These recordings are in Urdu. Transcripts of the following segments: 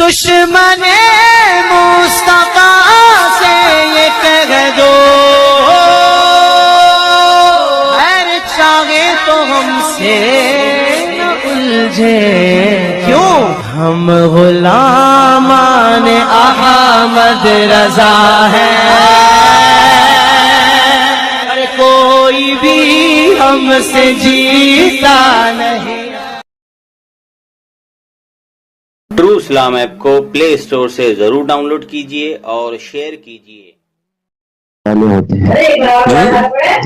دشمن مصطفیٰ سے یہ کہہ دو خیر چاہے تو ہم سے نہ الجھے، کیوں ہم غلامان احمد رضا ہیں، کوئی بھی ہم سے جیتا نہیں۔ ٹرو اسلام ایپ کو پلے اسٹور سے ضرور ڈاؤن لوڈ کیجئے اور شیئر کیجئے۔ والے ہوتے ہیں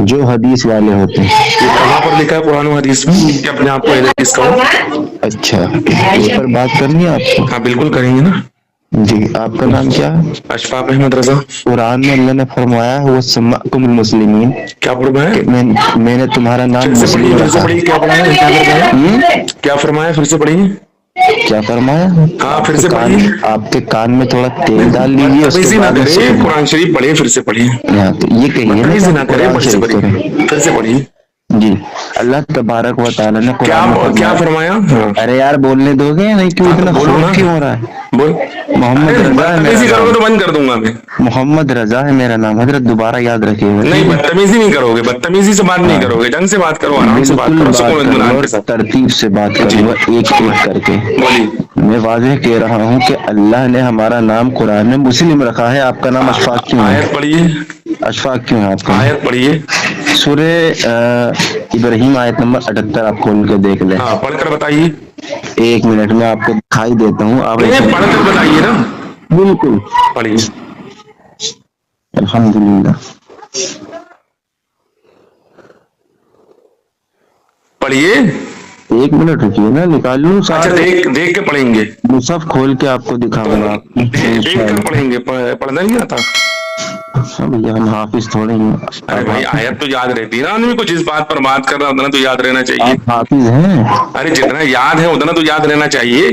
جو حدیث والے ہوتے ہیں، یہ کہاں پر لکھا ہے قرآن و حدیث میں کہ اپنے آپ کو اہل حدیث کہو؟ اچھا اس پر بات کرنی ہے آپ کو؟ ہاں بالکل کریں گے نا جی، آپ کا نام کیا ہے؟ اشفاق احمد رضا۔ قرآن میں اللہ نے فرمایا ہے وہ سمعکم المسلمین، کیا پڑھا ہے؟ میں نے تمہارا نام مسلم رکھا۔ کیا پڑھا ہے؟ کیا فرمایا؟ پھر سے پڑھیے۔ کیا فرمایا؟ ہاں پھر سے پڑھیے۔ آپ کے کان میں تھوڑا تیل ڈال لیجیے، اس کے نہ بعد کرے، قرآن شریف پڑھیے، پھر سے پڑھیے۔ تو یہ کہیے نا نہ کرے، پھر سے پڑھیے جی۔ اللہ تبارک و تعالیٰ نے قرآن میں کیا فرمایا؟ ارے یار بولنے دو گے نہیں؟ کیوں اتنا خوف کیوں ہو رہا ہے؟ بول۔ محمد رضا ہے میرا بدتمیزی کرو گے نام، تو بند کر دوں گا میں۔ محمد رضا ہے میرا نام، حضرت دوبارہ یاد رکھیے گا۔ نہیں بدتمیزی نہیں کرو گے، بدتمیزی سے بات نہیں کرو گے، ڈھنگ سے بات کرو، آرام سے بات کرو، سکون اطمینان کے ساتھ، ترتیب سے بات کروں گا، ایک ایک کر کے۔ بولیے۔ میں واضح کہہ رہا ہوں کہ اللہ نے ہمارا نام قرآن میں مسلم رکھا ہے، آپ کا نام اشفاق کیوں ہے؟ آیت پڑھیے، اشفاق کیوں ہے آپ کا؟ آیت پڑھیے۔ سورہ ابراہیم آیت نمبر 78 آپ کھول کے دیکھ لیں۔ ہاں پڑھ کر بتائیے۔ ایک منٹ میں آپ کو دکھائی دیتا ہوں، آپ پڑھ کر بتائیے نا۔ بالکل پڑھیے۔ الحمدللہ پڑھیے۔ ایک منٹ رکیے نا، نکال لوں اچھا سارے دیکھ کے پڑھیں گے، مصحف کھول کے آپ کو دکھاؤں گا۔ دیکھ کر پڑھیں گے، پڑھنا نہیں آتا؟ بھیا ہم حافظ تھوڑے ہیں۔ ارے بھائی آیت تو یاد رہتی ہے نا آدمی کو، جس بات پر بات کر رہا اتنا تو یاد رہنا چاہیے۔ آپ حافظ ہیں؟ ارے جتنا یاد ہے اتنا تو یاد رہنا چاہیے۔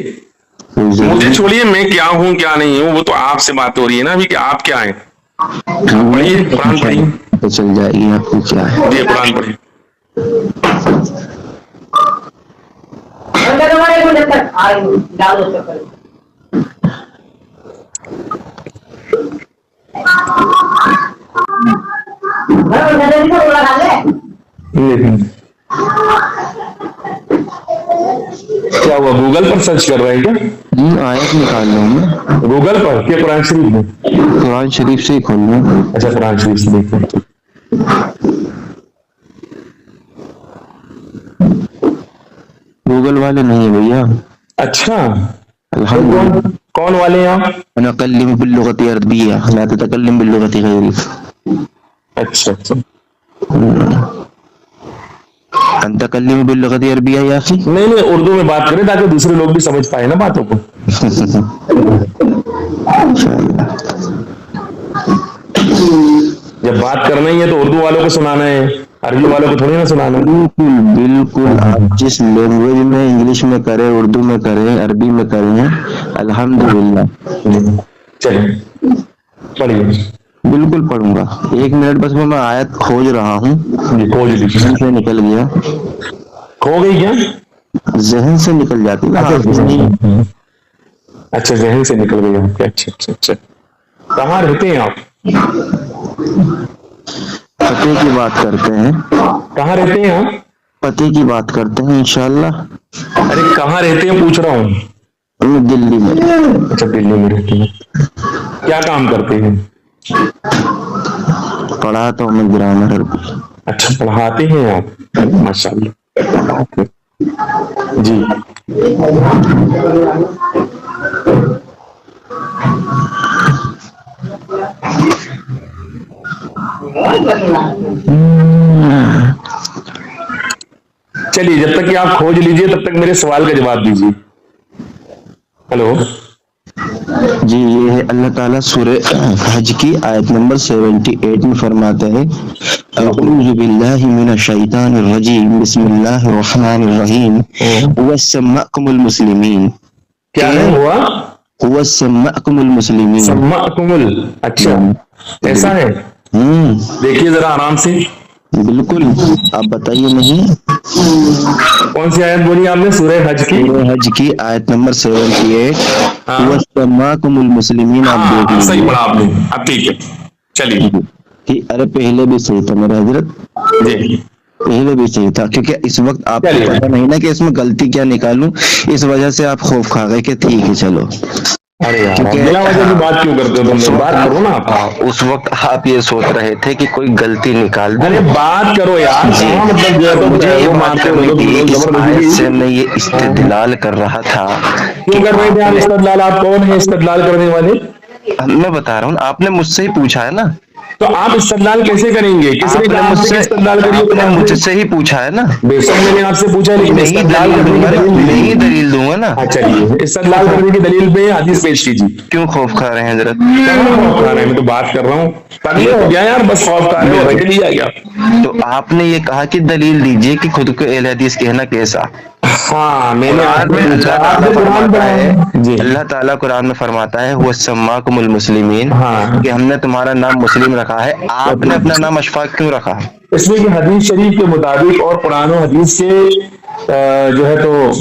مجھے چھوڑیے میں کیا ہوں کیا نہیں ہوں، وہ تو آپ سے بات ہو رہی ہے نا ابھی کہ آپ کیا ہیں۔ پڑھیے قرآن پڑھیے، تو چل جائے گی آپ کو کیا ہے۔ جی قرآن پڑھیے۔ کیا ہوا، گوگل پر سرچ کر رہے ہیں کیا؟ جی آیت نکال لوں میں گوگل پر کیا قرآن شریف میں؟ قرآن شریف سے ہی کھول لوں۔ اچھا قرآن شریف سے دیکھیں۔ گوگل والے نہیں ہیں بھیا۔ اچھا الحمدللہ کون والے ہیں آپ؟ نکلم باللغت عربیہ لا تتکلم باللغت غیری۔ اچھا اچھا، انت تکلم باللغت عربیہ یا اخی۔ نہیں اردو میں بات کریں تاکہ دوسرے لوگ بھی سمجھ پائے نا باتوں کو۔ جب بات کرنا ہی ہے تو اردو والوں کو سنانا ہے، عربی والوں کو تھوڑی نا سنانا ہے۔ بالکل آپ جس لینگویج میں، انگلش میں کریں، اردو میں کریں، عربی میں کریں، الحمدللہ۔ چلیے پڑھیے۔ بالکل پڑھوں گا، ایک منٹ بس میں آیت کھوج رہا ہوں، کھوج لیجیے۔ ذہن سے نکل گیا۔ کھو گئی کیا؟ ذہن سے نکل جاتی نا، حافظ نہیں۔ اچھا ذہن سے نکل گئی آپ کے، اچھا اچھا اچھا۔ کہاں رہتے ہیں آپ؟ پتے کی بات کرتے ہیں، کہاں رہتے ہیں آپ؟ پتے کی بات کرتے ہیں انشاءاللہ۔ ارے کہاں رہتے ہیں پوچھ رہا ہوں۔ میں دلی میں۔ اچھا دلی میں رہتے ہیں، کیا کام کرتے ہیں؟ پڑھاتا ہوں میں گرامر عربی۔ اچھا پڑھاتے ہیں آپ، ماشاء اللہ جی۔ چلیے جب تک کہ آپ کھوج لیجئے تب تک میرے سوال کا جواب دیجیے۔ ہلو جی یہ ہے اللہ تعالیٰ سورہ حج کی آیت نمبر 78 میں فرماتا ہے اعوذ باللہ من الشیطان الرجیم بسم اللہ الرحمن الرحیم وَسَمَّعْكُمُ الْمُسْلِمِينَ۔ کیا ہے ہوا؟ وَسَمَّعْكُمُ الْمُسْلِمِينَ۔ سمعکم اچھا ایسا ہے، دیکھیے ذرا آرام سے، بالکل. آپ بتائیے نہیں. کون سی آیت بولی آپ نے سورہ حج کی؟ سورہ حج کی آیت نمبر 78. ہاں وَسَمَّاكُمُ الْمُسْلِمِينَ. آپ دیکھ ہاں صحیح لیجیے. پڑھا آپ نے. اب ٹھیک ہے چلیے. ارے پہلے بھی صحیح تھا میرے حضرت, جی پہلے بھی صحیح تھا, کیونکہ اس وقت آپ کو چلیے. پتا نہیں نا کہ اس میں غلطی کیا نکالوں, اس وجہ سے آپ خوف کھا گئے کہ ٹھیک ہے چلو. ارے یار کیونکہ بلا وجہ کی بات کیوں کرتے ہو تم لوگ؟ بات کرو نا آپ. اس وقت آپ یہ سوچ رہے تھے کہ کوئی غلطی نکال دیں. ارے بات کرو یار. جی کہاں مطلب جو ہے تو مجھے یہ وہ بات مانتے ہو کرنی لوگ تھی, اس آیت سے زبردستی. میں یہ استدلال کر رہا تھا. کیوں کر رہے تھے آپ استدلال؟ آپ کون ہیں استدلال کرنے والے؟ میں بتا رہا ہوں, آپ نے مجھ سے ہی پوچھا ہے نا. تو آپ استدلال کیسے کریں گے؟ کس نے آپ نے کہا آپ مجھ سے سے کہ استدلال کریے آپ نے قرآن مجھ سے؟ سے ہی پوچھا ہے نا. بے شک میں نے آپ سے پوچھا, لیکن میں ہی استدلال دلیل کرنے دوں کی گا نا, دلیل میں ہی دیجیے. دلیل دوں گا نا. ہاں چلیے, استدلال کرنے کی دلیل پہ حدیث پیش کیجیے. کیوں خوف کھا رہے ہیں حضرت؟ کہاں خوف کھا رہے ہیں؟ میں تو بات کر رہا ہوں. پگلے ہو گیا یار, بس خوف کھا رہے ہو, رٹ لیا کیا؟ تو آپ نے یہ کہا کہ دلیل دیجئے کہ خود کو اہل حدیث کہنا کیسا. ہاں میں نے آپ قرآن سے میں پوچھا, اللہ آپ تعالیٰ نے قرآن فرماتا پڑھا ہے, جی. اللہ تعالیٰ قرآن میں فرماتا ہے وَسَمَّاكُمُ الْمُسْلِمِينَ, ہاں کہ ہم نے تمہارا نام مسلم رکھا ہے. آپ نے اپنا نام اشفاق کیوں رکھا؟ اس لیے کہ حدیث شریف کے مطابق اور قرآن و حدیث کے جو ہے تو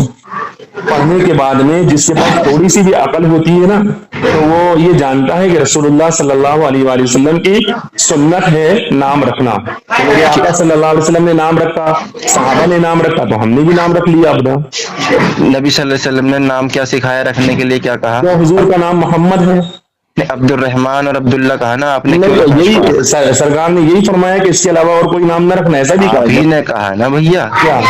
پڑھنے کے بعد میں جس کے پاس تھوڑی سی بھی عقل ہوتی ہے نا, تو وہ یہ جانتا ہے کہ رسول اللہ صلی اللہ علیہ وآلہ وسلم کی سنت ہے نام رکھنا. تو میرے آقا صلی اللہ علیہ وسلم نے نام رکھا, صحابہ نے نام رکھا, تو ہم نے بھی نام رکھ لیا اپنا. نبی صلی اللہ علیہ وسلم نے نام کیا سکھایا رکھنے کے لیے, کیا کہا؟ تو حضور کا نام محمد ہے. عبد الرحمن اور عبداللہ کہا نا آپ نے, کیوں نہیں, رکھا؟ یہی سرکار نے یہی فرمایا کہ اس کے علاوہ اور کوئی نام نہ رکھنا, ایسا بھی کہا آپ ہے ہی نے کہا نا بھیا, کیا؟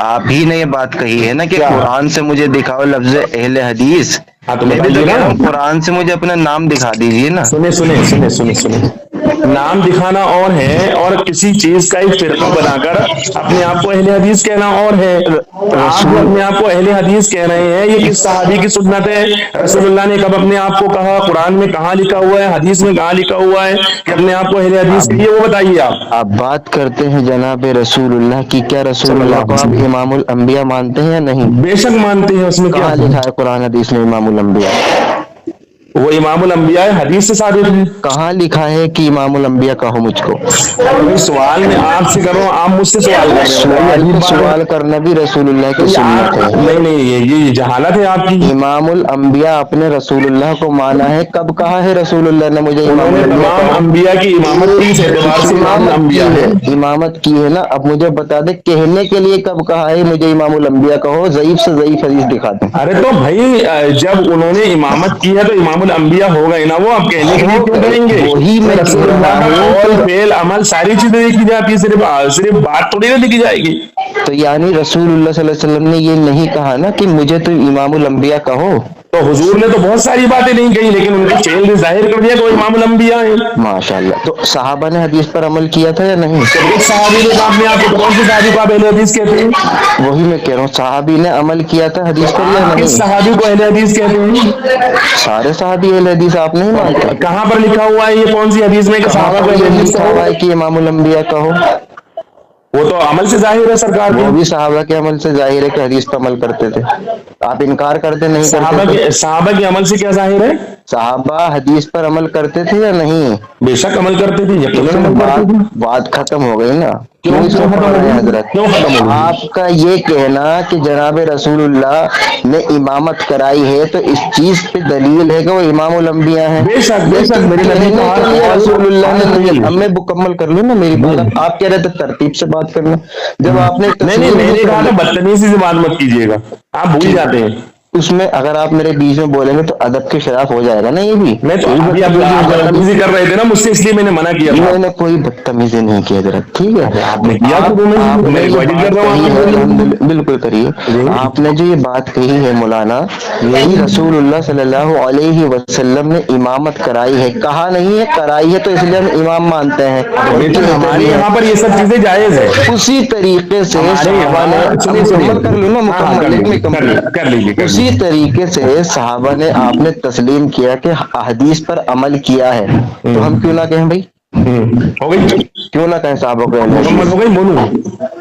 آپ ہی نے یہ بات کہی ہے نا کہ کیا؟ قرآن سے مجھے دکھاؤ لفظ اہل حدیث. ہاں تو میں بھی تو بتائیے کہہ رہا نا. ہوں قرآن سے مجھے اپنا نام دکھا دیجئے نا. سنیں. نام دکھانا اور ہے, اور کسی چیز کا ایک فرقہ بنا کر اپنے آپ کو اہل حدیث کہنا اور ہے. آپ جو رسول اپنے آپ کو اہل حدیث کہہ رہے ہیں, یہ کس صحابی کی سنت ہے؟ رسول اللہ نے کب اپنے آپ کو کہا؟ قرآن میں کہاں لکھا ہوا ہے؟ حدیث میں کہاں لکھا ہوا ہے کہ اپنے آپ کو اہل حدیث کہیے؟ وہ بتائیے آپ. بات کرتے ہیں جناب رسول اللہ کی, کیا رسول صلی اللہ اللہ کو علیہ آپ وسلم امام الانبیاء مانتے ہیں یا نہیں؟ بے شک مانتے ہیں, اس میں کیا کہاں لکھا ہے قرآن حدیث میں امام الانبیاء؟ وہ امام الانبیاء ہے, حدیث سے ثابت ہے. کہاں لکھا ہے کہ امام الانبیاء کہو مجھ کو؟ ابھی سوال میں آپ سے کر رہا ہوں, آپ مجھ سے سوال کر رہے ہیں, بتائیے سوال عجیب پہ بات سوال ہے. کرنا بھی رسول اللہ تو کی یہ سنت آپ ہے. نہیں, یہ جہالت ہے آپ کی. امام الانبیاء اپنے رسول اللہ کو مانا ہے, کب کہا ہے رسول اللہ نے مجھے انہوں امام نے الانبیاء تمام کہو؟ انبیاء کی امامت کی, اس اعتبار سے امام امامت کی الانبیاء ہے, ہے. امامت کی ہے نا. اب مجھے بتا دے کہنے کے لیے کب کہا ہے مجھے امام الانبیاء کہو, ضعیف سے ضعیف حدیث دکھا دیں. ارے تو بھائی جب انہوں نے امامت کی ہے تو امام الانبیاء ہو گئے نا وہ, آپ کہنے کے لیے ہو کیوں گئے, کہیں گے؟ وہی میں تو کہہ رسول اللہ رہا کا ہوں قول کہ فعل عمل ساری چیزیں دیکھی جاتی ہے, صرف بات تھوڑی نہ دیکھی جائے گی. تو یعنی رسول اللہ صلی اللہ علیہ وسلم نے یہ نہیں کہا نا کہ مجھے تو امام الانبیاء کہو. تو حضور نے تو بہت ساری باتیں نہیں کہی, لیکن ان کے فعل نے ظاہر کر دیا کہ وہ امام الانبیاء ہیں. ماشاء اللہ. تو صحابہ نے حدیث پر عمل کیا تھا یا نہیں؟ ایک صحابی نے کہا اپنے آپ کو, کون سے صحابی کو آپ اہل حدیث کہتے ہیں؟ وہی میں کہہ رہا ہوں, صحابی نے عمل کیا تھا حدیث پر یا آپ کس نہیں؟ صحابی کو اہل حدیث کہتے ہیں؟ سارے صحابی اہل حدیث آپ نہیں مانتے؟ کہاں پر لکھا ہوا ہے یہ کون سی حدیث میں کہ کہاں صحابہ پر کو اہل یہ حدیث لکھا ہوا ہے کہو؟ کہ امام الانبیاء کہو؟ وہ تو عمل سے ظاہر ہے سرکار وہ کے. بھی صحابہ کے عمل سے ظاہر ہے کہ حدیث پر عمل کرتے تھے. آپ انکار کرتے نہیں کرتے تھے؟ صحابہ کے عمل سے کیا ظاہر ہے؟ صحابہ حدیث پر عمل کرتے تھے یا نہیں؟ بے شک عمل کرتے تھے, تو یقیناً پھر عمل کرتے تھے. بات ختم ہو گئی نا. کیوں اس میں ختم پڑھ ہو رہے ہیں گئی؟ حضرت. کیوں ختم ہو گئی؟ آپ کا یہ کہنا کہ جناب رسول اللہ نے امامت کرائی ہے تو اس چیز پہ دلیل ہے کہ وہ امام الانبیاء ہیں. بے شک لیکن میرے نبی کہنے کا کے لیے رسول اللہ نے نہیں. اب نہیں میں مکمل کر لوں نا میری بات. آپ کہہ رہے تھے ترتیب سے بات کرنا, جب آپ نے نہیں, تسلیم میں ہی نے کر کہا لی. تھا بدتمیزی سے بات مت کیجیے گا, آپ بھول ٹھیک جاتے ہے, ہیں. اس میں اگر آپ میرے بیچ میں بولیں گے تو ادب کے خلاف ہو جائے گا نا. یہ بھی میں تو یہ بھی ابھی بدتمیزی ہو آپ جائے گی. بدتمیزی کر رہے تھے نا مجھ سے, اس لیے میں نے منع کیا تھا. میں نے کوئی بدتمیزی نہیں کی حضرت, ٹھیک ہے. ارے آپ نے کیا تو آپ نے میں جو ریکارڈنگ کر بات رہا ہوں, آپ کہی نے ہے, بولی. بالکل کریے. آپ نے جو یہ بات کہی ہے مولانا, یہی رسول اللہ صلی اللہ علیہ وسلم نے امامت کرائی ہے, کہا نہیں ہے کرائی ہے, تو اس لیے ہم امام مانتے ہیں اور بے شک کہتے ہمارے بھی ہیں. یہاں پر یہ سب چیزیں جائز ہے. اسی طریقے سے ہمارے صحابہ نے, یہاں سنیے مکمل کر لوں نا, ہاں ہاں مکمل کر لیٹ می لیجیے کر لیجیے کمپلیٹ. کر اسی لیجیے. طریقے سے صحابہ نے آپ نے تسلیم کیا کہ حدیث پر عمل کیا ہے, تو ہم کیوں نہ کہیں بھائی, ہو گئی, کیوں نہ کہیں صحابہ کو اہل مکمل حدیث. ہو گئی, بولوں.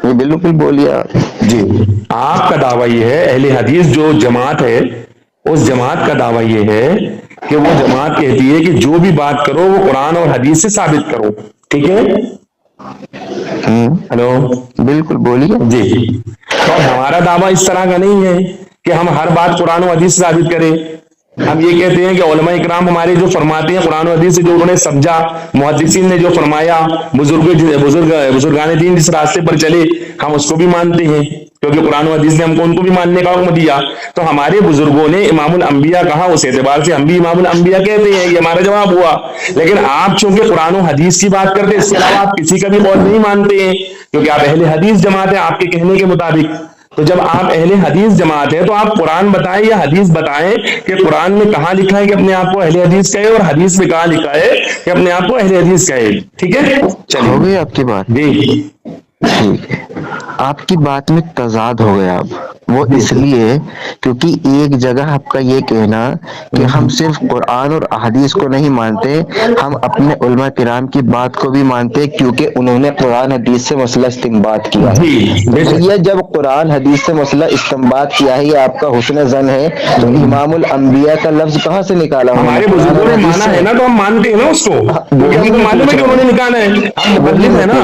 یہ بالکل بولیے آپ. جی, آپ کا دعویٰ یہ ہے, اہل حدیث جو جماعت ہے اس جماعت کا دعویٰ یہ ہے کہ وہ جماعت کہتی ہے کہ جو بھی بات کرو وہ قرآن اور حدیث سے ثابت کرو, ٹھیک ہے. ہلو بالکل بولیے. جی. تو ہمارا دعویٰ اس طرح کا نہیں ہے کہ ہم ہر بات قرآن و حدیث سے ثابت کریں. ہم یہ کہتے ہیں کہ علماء اکرام ہمارے جو فرماتے ہیں قرآن و حدیث سے جو انہوں نے سمجھا, محدثین نے جو فرمایا, بزرگان دین جس راستے پر چلے ہم اس کو بھی مانتے ہیں, کیونکہ قرآن و حدیث نے ہم کو ان کو بھی ماننے کا حکم دیا. تو ہمارے بزرگوں نے امام الانبیاء کہا, اس اعتبار سے ہم بھی امام الانبیاء کہتے ہیں, یہ ہمارا جواب ہوا. لیکن آپ چونکہ قرآن و حدیث کی بات کرتے ہیں, اس کے علاوہ آپ کسی کا بھی قول نہیں مانتے ہیں, کیونکہ آپ اہل حدیث جماعت ہیں آپ کے کہنے کے مطابق. تو جب آپ اہل حدیث جماعت ہیں تو آپ قرآن بتائیں یا حدیث بتائیں کہ قرآن میں کہاں لکھا ہے کہ اپنے آپ کو اہل حدیث کہے, اور حدیث میں کہاں لکھا ہے کہ اپنے آپ کو اہل حدیث کہے. ٹھیک ہے, چلیے. ہو گئی آپ کی بات. جی ٹھیک ہے, آپ کی بات میں تضاد ہو گیا. اب وہ اس لیے کیونکہ ایک جگہ آپ کا یہ کہنا کہ ہم صرف قرآن اور احادیث کو نہیں مانتے, ہم اپنے علماء کرام کی بات کو بھی مانتے کیونکہ انہوں نے قرآن حدیث سے مسئلہ استنباط کیا ہے. جی تو بے شک. یہ جب قرآن حدیث سے مسئلہ استنباط کیا ہے, یہ آپ کا حسن زن ہے, تو امام الانبیاء کا لفظ کہاں سے نکالا انہوں ہمارے نے؟ قرآن بزرگوں اور نے حدیث مانا سے. ہے نا, تو ہم مانتے ہیں نا اس کو, کیونکہ ہم کو معلوم ہے کہ انہوں نے نکالا ہے. ہم مقلد ہیں نا,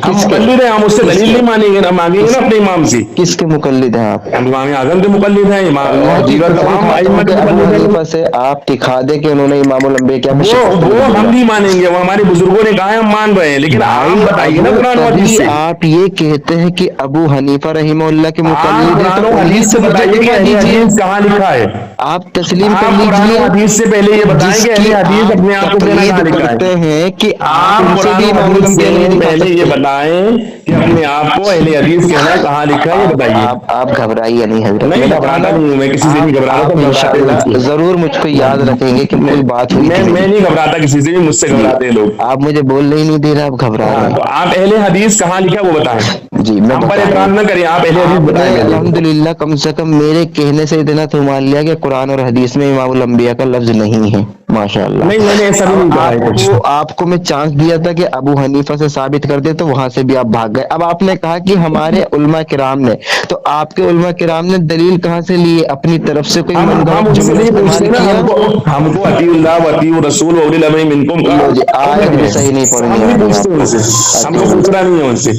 ہم مقلد ہیں, ہم اس سے دلیل نہیں مانیں گے نا, مانگیں گے نا اپنے امام سے. کس کے مقلد ہیں آپ؟ ہم امام اعظم کے مقلد ہیں, امام اور دیگر تمام ائمہ کے ابو مقلد ہیں. حنیفہ سے آپ دکھا دیں کہ انہوں نے امام الانبیاء کیا وہ ہم نہیں مانیں گے, وہ ہمارے بزرگوں نے کہا ہے, ہم مان رہے ہیں, لیکن آپ بتائیے نا قرآن و حدیث سے. آپ یہ کہتے ہیں کہ ابو حنیفہ رحمہ اللہ کے آپ مقلد ہیں, قرآن تو و حدیث سے بتائیے کہ اہل حدیث کہاں لکھا ہے. آپ تسلیم کر آپ قرآن و لیجیے حدیث سے پہلے یہ بتائیں کہ اہل حدیث اپنے آپ کو کہنا کہاں تقلید لکھا کرتے ہے. ہیں کہ آپ ان سے قرآن بھی و امام حدیث الانبیاء نہیں سے دکھا پہلے یہ سکتے. بتائیں کہ اپنے آپ کو اہل حدیث کہنا کہاں لکھا ہے, یہ بتائیے. آپ گھبرائیے نہیں حضرت, نہیں گھبراتا نہیں ہوں میں, کسی سے نہیں گھبراتا, آپ تو انشاءاللہ ضرور مجھ کو یاد رکھیں گے کہ کوئی بات ہوئی تھی میں نہیں گھبراتا کسی سے بھی, مجھ سے گھبراتے ہیں لوگ. آپ مجھے بولنے ہی نہیں دے رہے, آپ گھبرا رہے ہاں, ہیں. تو آپ اہل حدیث کہاں لکھا وہ بتائیں. جی میں ہم پر بتا رہا اعتراض ہوں. نہ کریں, آپ اہل حدیث آپ نے بتائیں پہلے. الحمدللہ کم سے کم میرے کہنے سے اتنا تو مان لیا کہ قرآن اور حدیث میں امام الانبیاء کا لفظ نہیں ہے. ماشاءاللہ. نہیں, میں نے ایسا بھی نہیں کہا ہے کچھ. آپ کو میں چانس دیا تھا کہ ابو حنیفہ سے ثابت کر دے, تو وہاں سے بھی آپ بھاگ گئے. اب آپ نے کہا کہ ہمارے علماء کرام نے, تو آپ کے علماء کرام نے دلیل کہاں سے لی؟ اپنی طرف سے کوئی من ہم گھڑت ان سے جملہ نہیں استعمال پوچھتے نا, کیا؟ ہم کو اطیع اللہ و اطیع الرسول و اولی الامر منکم کا لو جی, حکم آیت بھی ہے. صحیح نہیں پڑھنی ہم آ نہیں رہی پوچھتے آپ ان کو. سے, ہم کو پوچھنا نہیں ہے ان سے.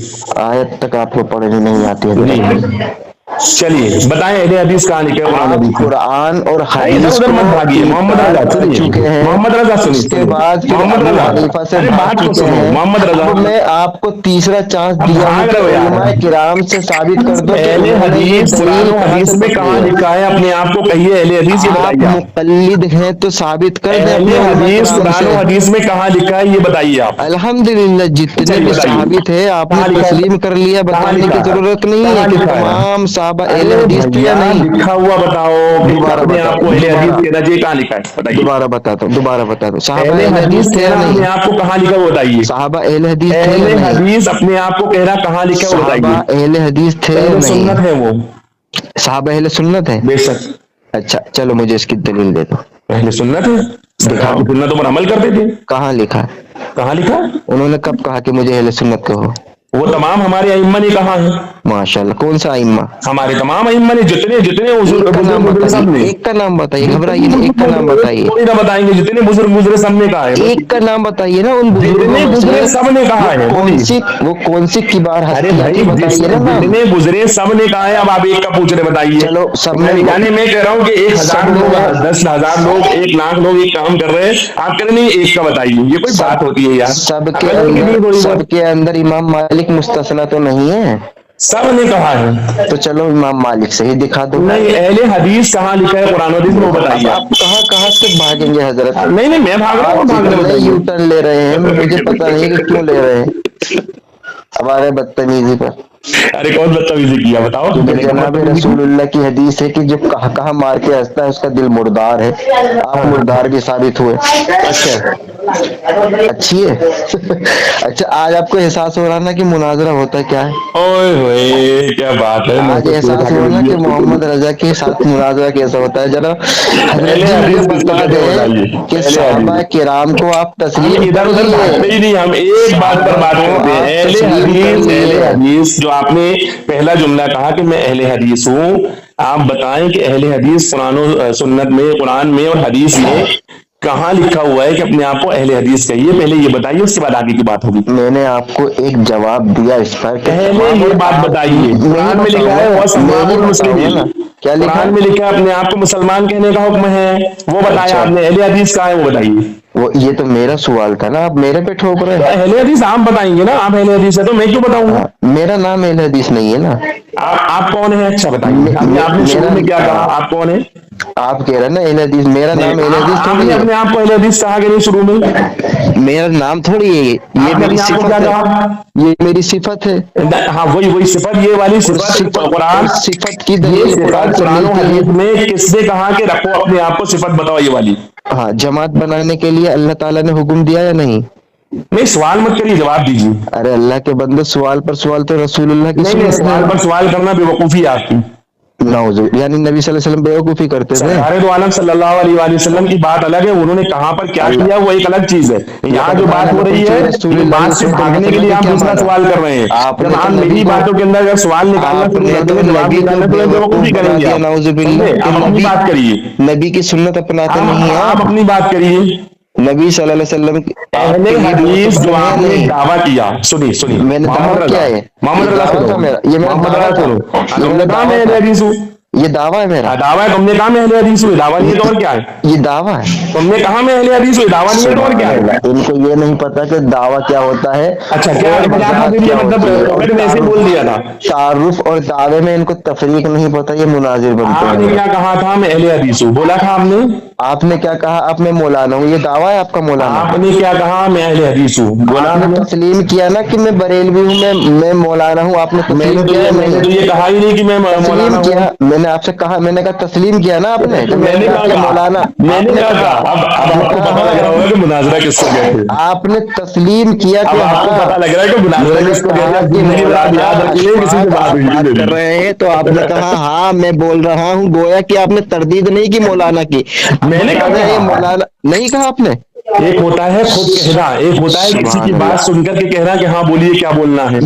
آیت تک آپ کو پڑھنی نہیں آتی ہے. جی چلیے بتائیں اہل حدیث کہاں لکھا ہے قرآن آپ حدیث میں. قرآن اور ادھر حدیث ادھر کو مت بھاگیے, محمد انکار رضا کر سنیے, چکے ہیں, محمد رضا اس سنیے, کے بعد پھر محمد ابو رضا, حنیفہ سے ارے بھاگ بات کو چکے سنو, ہیں. محمد رضا. اب میں آپ کو تیسرا چانس اب دیا ہوں بھاگ کہ رہے ہو یار. علماء کرام سے ثابت کر دو کہ اہل انہوں نے یہ حدیث قرآن دلیل و کہاں حدیث سے میں پکڑی کہاں ہے. لکھا ہے, اپنے آپ کو کہیے اہل حدیث, یہ آپ بتائیے. آپ مقلد ہیں تو ثابت کر دیں اہل اپنے علماء حدیث کرام قرآن سے. و حدیث میں کہاں لکھا ہے یہ بتائیے آپ. الحمدللہ جتنے چلیے بھی بتائیے ثابت ہے آپ نے کہاں لکھا ہے, تسلیم کر لیا, کہاں بتانے کی لکھا ہے, ضرورت نہیں ہے کہاں کہ لکھا ہے. تمام صحابہ اہل ارے حدیث تھے یا بھیا نہیں. لکھا ہوا بتاؤ کہ دوبارہ اپنے بتا آپ دو, کو اہل حدیث دوبارہ کہنا چاہیے, کہاں لکھا ہے بتائیے. دوبارہ بتا دو. صحابہ اہل اہل حدیث حدیث تھے یا کہنا نہیں؟ اپنے آپ کو کہاں لکھا وہ بتائیے. صحابہ اہل حدیث تھے یا اہل نہیں؟ حدیث اپنے آپ کو کہنا کہاں لکھا وہ صحابہ بتائیے. اہل حدیث تھے یا اہل نہیں؟ سنت ہے وہ. صحابہ اہل سنت ہے. بے شک اچھا چلو مجھے اس کی دلیل دے دو. اہل سنت ہے, سرکار دکھاؤ کی سنتوں پر عمل کرتے تھے. کہاں لکھا. کہاں لکھا. انہوں نے کب کہا کہ مجھے اہل سنت کہو؟ وہ تمام ہمارے ائمہ نے کہا ہے. ماشاءاللہ. کون سا ائمہ؟ ہمارے تمام ائمہ نے, جتنے ایک کا نام بزرگ بتائیے, سب نے. ایک کا نام بتائیے, گھبرائیے نہیں, ایک کا نام ایک بتائیے. کوئی نہ بتائیں گے, جتنے بزرگ گزرے سب نے کہا ہے. ایک کا نام بتائیے نا ان بزرگوں جتنے میں سے. گزرے سب نے کہا ہے, بولیے. وہ کون سی کبار ارے ہستیاں بھائی تھی بتائیے نا نام. جتنے گزرے سب نے کہا ہے, اب آپ ایک کا پوچھ رہے بتائیے. چلو سب نے, یعنی میں کہہ رہا ہوں کہ 1000 لوگ, 10,000 لوگ, 1,00,000 لوگ ایک کام کر رہے ہیں, آپ کہہ رہے نہیں ایک کا بتائیے. یہ کوئی بات ہوتی ہے یار. سب کے اندر امام مالک مستثنا تو نہیں ہے. سب نے کہا ہے. تو چلو امام مالک سے ہی دکھا دو. نہیں, اہل حدیث کہاں لکھا ہے قرآن حدیث میں وہ بتائیے. آپ کہاں سے بھاگیں گے حضرت. نہیں میں بھاگ رہا ہوں, بھاگنے اتنے بتائیے. یو ٹرن لے رہے ہیں, مجھے پتا نہیں کہ کیوں لے رہے ہیں ہمارے بدتمیزی پر. ارے کون بدتمیزی کیا بتاؤ. کیونکہ جناب رسول اللہ کی حدیث ہے کہ جو کہاں مار کے ہنستا ہے اس کا دل مردار ہے. آپ مردار بھی ثابت ہوئے. اچھی ہے. اچھا آج آپ کو احساس ہو رہا نا کہ مناظرہ ہوتا کیا ہے. اوئے ہوئے کیا بات ہے. آج احساس ہوا نا کہ محمد رضا کے ساتھ مناظرہ کیسا ہوتا ہے. ذرا حضرت جی مجھے بتا دیں کہ صحابہ کرام کو آپ ہم تسلیم ادھر کر ادھر لیے. بھاگتے ہی نہیں, ہم ایک بات پر بات کرتے ہیں. اہل حدیث جو آپ نے پہلا جملہ کہا کہ میں اہل حدیث ہوں, آپ بتائیں کہ اہل حدیث قرآن و سنت میں, قرآن میں اور حدیث میں کہاں لکھا ہوا ہے کہ اپنے آپ کو اہل حدیث کہیے؟ پہلے یہ بتائیے، اس کے بعد آگے کی بات ہوگی. میں نے آپ کو ایک جواب دیا اس پر کہ پہلے یہ بات بتائیے. قرآن میں لکھا ہے وَسَمَّاهُ الْمُسْلِمِينَ، کیا لکھا قرآن میں لکھا ہے اپنے آپ کو مسلمان کہنے کا حکم ہے، وہ بتایا آپ نے. اہل حدیث کہاں ہے وہ بتائیے. وہ یہ تو میرا سوال تھا نا، آپ میرے پہ ٹھوک رہے ہیں. اہل حدیث آپ بتائیں گے نا، آپ اہل حدیث ہے تو میں کیوں بتاؤں گا؟ میرا نام اہل حدیث نہیں ہے نا. آپ کون ہیں؟ اچھا بتائیے. ابھی آپ نے شروع میں کیا کہا؟ آپ کون ہیں؟ آپ کہہ رہے ہیں نا اہل حدیث، میرا نام اہل حدیث آپ تھوڑی نے ہے. اپنے آپ کو اہل حدیث کہا کہ نہیں شروع میں؟ میرا نام تھوڑی ہے، یہ آپ نے میری اپنے آپ کو صفت کیا ہے. کہا؟ یہ میری صفت ہے. ہاں وہی صفت، یہ والی صفت قرآن، صفت کی یہ دلیل صفت قرآن سے قرآن و ملتی ہے. حدیث میں کس نے کہا کہ رکھو اپنے آپ کو صفت بتاؤ یہ والی؟ ہاں، جماعت بنانے کے لیے اللہ تعالیٰ نے حکم دیا یا نہیں؟ نہیں سوال مت کریے، جواب دیجیے. ارے اللہ کے بندے، سوال پر سوال تو رسول اللہ کی نہیں سنت سوال ہے. پر سوال کرنا بے وقوفی ہے آپ کی. نعوذ، یعنی نبی صلی اللہ علیہ وسلم بیوقوفی کرتے تھے. سرکار دو عالم صلی اللہ علیہ وآلہ وسلم کی بات الگ ہے، انہوں نے کہاں پر کیا کیا وہ ایک الگ چیز ہے. یہاں جو بات ہو رہی ہے یہ بات سے بھاگنے کے لیے آپ دوسرا سوال کر رہے ہیں. جب آپ میری باتوں کے اندر اگر سوال نکالنا شروع کر دیں گے، جواب نکالنا تو بے وقوفی کریں گے. نعوذ آپ باللہ. اپنی بات کریے، نبی کی سنت اپناتے نہیں ہیں آپ اپنی بات کریے. نبی صلی اللہ علیہ وسلم کی اہل حدیث جو آپ نے دعویٰ کیا، سنیے میں نے دعویٰ کیا ہے؟ محمد رضا سنو، یہ میرا محمد رضا سنو. تم نے کہا میں اہل حدیث ہوں، یہ دعویٰ ہے میرا. دعویٰ ہے. تم نے کہا میں اہل حدیث ہوں، دعویٰ نہیں ہے تو اور کیا ہے؟ یہ دعویٰ ہے. تم نے کہا میں اہل حدیث ہوں، دعویٰ نہیں ہے تو اور کیا ہے؟ ان کو یہ نہیں پتا کہ دعویٰ کیا ہوتا ہے. اچھا کیا تھا پھر یہ مطلب میں نے ویسے بول دیا تھا. تعارف اور دعوے میں ان کو تفریق نہیں پتا، یہ مناظر بنتے آپ نے ہیں. کیا کہا تھا؟ میں اہل حدیث ہوں بولا تھا آپ نے. آپ نے کیا کہا؟ آپ میں مولانا ہوں، یہ دعویٰ ہے آپ کا مولانا. آپ نے کیا کہا؟ میں اہل حدیث ہوں بولا. آپ نے تسلیم کیا نا کہ میں بریلوی ہوں، میں مولانا ہوں. آپ نے تسلیم کیا؟ میں نے تو یہ کہا ہی نہیں کہ میں مولانا تسلیم کیا. ہوں. میں نے آپ سے کہا، میں نے کہا تسلیم کیا نا آپ نے. میں نے کہا مولانا، میں نے کہا. اب آپ کو پتا لگ رہا ہوگا کہ مناظرہ کس کو کہتے ہیں. آپ نے تسلیم کیا کہ اب آپ کو پتا لگ رہا ہے کہ مناظرہ کس کو کہتے ہیں. زندگی بھر آپ یاد رکھیے کسی سے بات ہوئی کر رہے ہیں تو آپ نے کہا ہاں میں بول رہا ہوں، گویا کہ آپ نے تردید نہیں کی مولانا کی. میں نے کہا مولانا نہیں کہا آپ نے. ایک ہوتا ہے خود کہنا، ایک ہوتا ہے کسی کی بات سن کر کے کہنا کہ ہاں بولیے کیا بولنا ہے.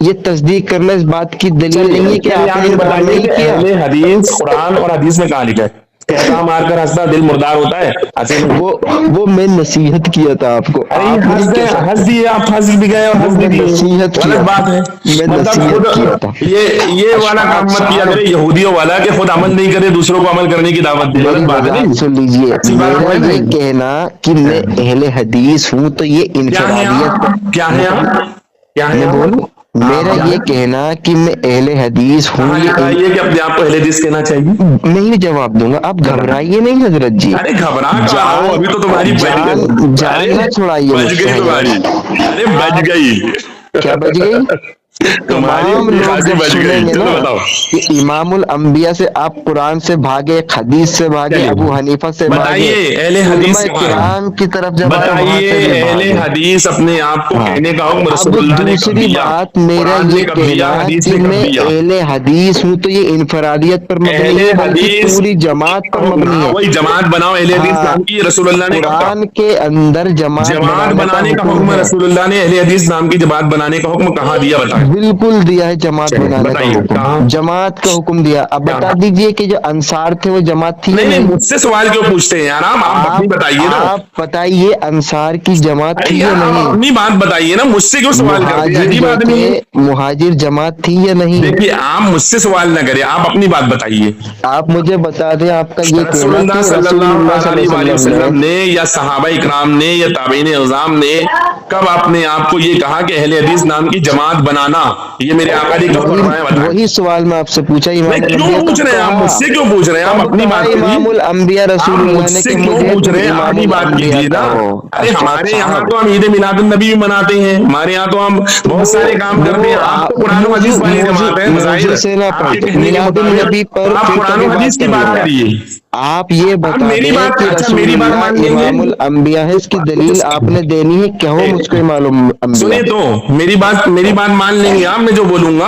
یہ تصدیق کرنا اس بات کی دلیل نہیں ہے کہ آپ نے بتائیے کہ اہل حدیث قرآن اور حدیث میں کہاں لکھا ہے؟ کہتا مار کر ہنستا دل مردار ہوتا ہے. وہ میں نصیحت کیا تھا آپ کو. ہنس دیے آپ، ہنس بھی گئے اور ہنس بھی دیے. نصیحت غلط بات ہے. میں نصیحت کیا تھا. یہ والا کام مت کیا کرے یہودیوں والا کہ خود عمل نہیں کرے دوسروں کو عمل کرنے کی دعوت دے. غلط بات ہے. سن لیجیے، میرا یہ کہنا کہ میں اہل حدیث ہوں تو یہ انفرادیت کیا ہے؟ کیا ہے بولوں؟ میرا یہ کہنا کہ میں اہل حدیث ہوں، یہ کہ اپنے آپ کو اہل حدیث کہنا چاہیے. میں یہ جواب دوں گا، آپ گھبرائیے نہیں حضرت جی. ارے گھبرا جاؤ، ابھی تو تمہاری جان نہ چھوڑائیے. ارے بچ گئی. کیا بچ گئی؟ تمام لوگ جب سنیں گے نا کہ امام الانبیاء سے آپ قرآن سے بھاگے، حدیث سے بھاگے، ابو حنیفہ سے بھاگے، اہل حدیث کرام کی طرف جب بتائیے. اہل حدیث اپنے آپ کو کہنے کا حکم رسول اللہ نے کب دوسری دیا؟ بات میرا یہ کہنا کہ میں اہل حدیث ہوں تو یہ انفرادیت پر مبنی ہے، بلکہ پوری جماعت پر مبنی ہے. وہی جماعت بناؤ اہل حدیث نام کی رسول اللہ نے قرآن کے اندر جماعت بنانے کا حکم رسول اللہ نے اہل حدیث نام کی جماعت بنانے کا حکم کہاں دیا بتائیں؟ بالکل دیا ہے، جماعت بنانے کا حکم، جماعت کا حکم دیا. اب بتا دیجئے کہ جو انصار تھے وہ جماعت تھی. نہیں مجھ سے سوال کیوں پوچھتے ہیں یار؟ آپ بتائیے نا. آپ بتائیے انصار کی جماعت تھی یا نہیں؟ اپنی بات بتائیے نا، مجھ سے کیوں سوال کرتے ہیں؟ عجیب آدمی ہے. مہاجر جماعت تھی یا نہیں؟ دیکھیے آپ مجھ سے سوال نہ کریں، آپ اپنی بات بتائیے. آپ مجھے بتا دیں آپ کا یہ رسول اللہ صلی اللہ علیہ وسلم نے یا صحابہ اکرام نے یا تابعین اعظام نے کب اپنے آپ کو یہ کہا کہ اہل حدیث نام کی جماعت بنانا؟ یہ میرے آقا نے کب فرمایا؟ وہی سوال میں آپ سے پوچھا. کیوں پوچھ رہے ہیں آپ مجھ سے؟ کیوں پوچھ رہے ہیں آپ؟ اپنی بات امام الانبیاء رسول اللہ نے کہ کیوں پوچھ رہے ہیں؟ اپنی بات کیجیے نا. ارے ہمارے یہاں تو ہم عید میلاد النبی بھی مناتے ہیں، ہمارے یہاں تو ہم بہت سارے کام کرتے ہیں. آپ تو قرآن و حدیث والی جماعت ہے. آپ قرآن و حدیث کی بات کریے. آپ یہ بتا دیں کہ رسول اللہ امام الانبیاء ہے، اس کی دلیل آپ نے دینی ہے. کیا ہو مجھ کو معلوم؟ سنیں تو میری بات مان لیں گے آپ. میں جو بولوں گا